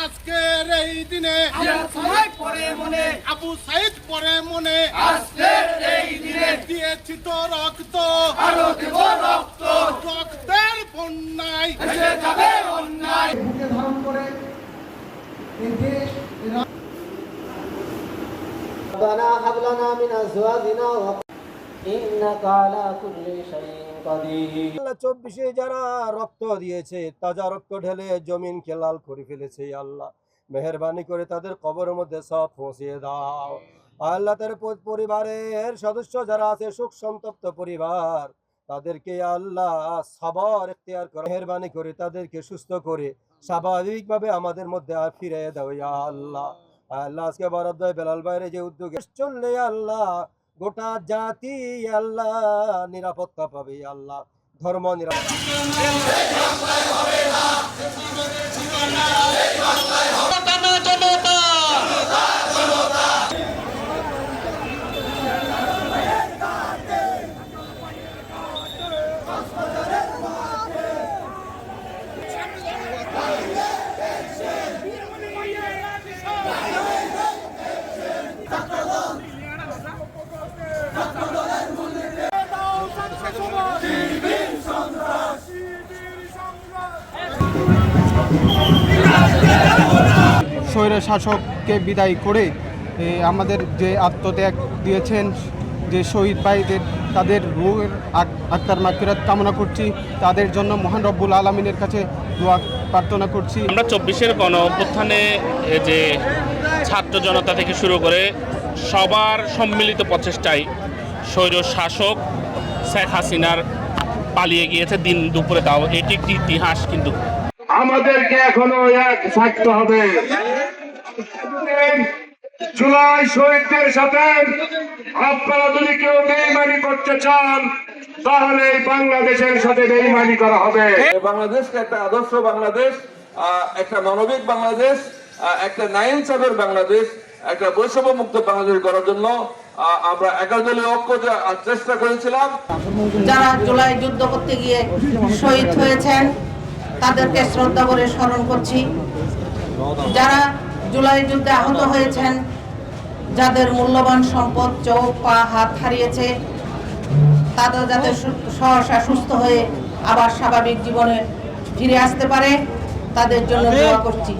আজকের এই দিনে আবু সাইদ পরে মনে দিয়েছি তো রক্ত, রক্তের বন্যায় বুকে ধারণ করে এই দেশ ربنا هب لنا من ازواجنا انك على كل شيء قدير 24 যারা রক্ত দিয়েছে, তাজা রক্ত ঢেলে জমিনকে লাল করে ফেলেছে আল্লাহ, মেহেরবানি করে তাদের কবরের মধ্যে সব পৌঁছিয়ে দাও আল্লাহ। তার পরিবারের সদস্য যারা আছে, শোক সন্তপ্ত পরিবার, তাদেরকে আল্লাহ সবর ইখতিয়ার করে মেহেরবানি করে তাদেরকে সুস্থ করে স্বাভাবিকভাবে আমাদের মধ্যে ফিরে দাও ইয়া আল্লাহ। আল্লাহ আজকে বরাদ্দ বেলাল বাইরে যে উদ্যোগে চললে আল্লাহ গোটা জাতি আল্লাহ নিরাপত্তা পাবে আল্লাহ, ধর্ম স্বৈর শাসককে বিদায় করে আমাদের যে আত্মত্যাগ দিয়েছেন যে শহীদ ভাইদের, তাদের রূহের আত্মার মাগফিরাত কামনা করছি। তাদের জন্য মহান রব্বুল আলামিনের কাছে দোয়া প্রার্থনা করছি। আমরা 24-এর গণ অভ্যুত্থানে যে ছাত্র জনতা থেকে শুরু করে সবার সম্মিলিত প্রচেষ্টায় স্বৈর শাসক শেখ হাসিনার পালিয়ে গিয়েছে দিন দুপুরে, তাও এটি একটি ইতিহাস। কিন্তু আমাদেরকে এখনো এক থাকতে হবে। জুলাই শহীদদের সাথে আপনারা যদি কেউ বেইমানি করতে চান, তাহলে বাংলাদেশের সাথে বেইমানি করা হবে। বাংলাদেশকে একটা আদর্শ বাংলাদেশ, একটা মানবিক বাংলাদেশ, একটা নাইনসাফের বাংলাদেশ, একটা বৈষম্য মুক্ত বাংলাদেশ করার জন্য আমরা একাদলীয় ঐক্য চেষ্টা করেছিলাম। যারা জুলাই যুদ্ধ করতে গিয়ে শহীদ হয়েছেন তাদেরকে শ্রদ্ধা করে স্মরণ করছি। যারা জুলাই যুদ্ধে আহত হয়েছেন, যাদের মূল্যবান সম্পদ চোখ পা হাত হারিয়েছে, তাদের যাতে সহসা সুস্থ হয়ে আবার স্বাভাবিক জীবনে ফিরে আসতে পারে, তাদের জন্য দোয়া করছি।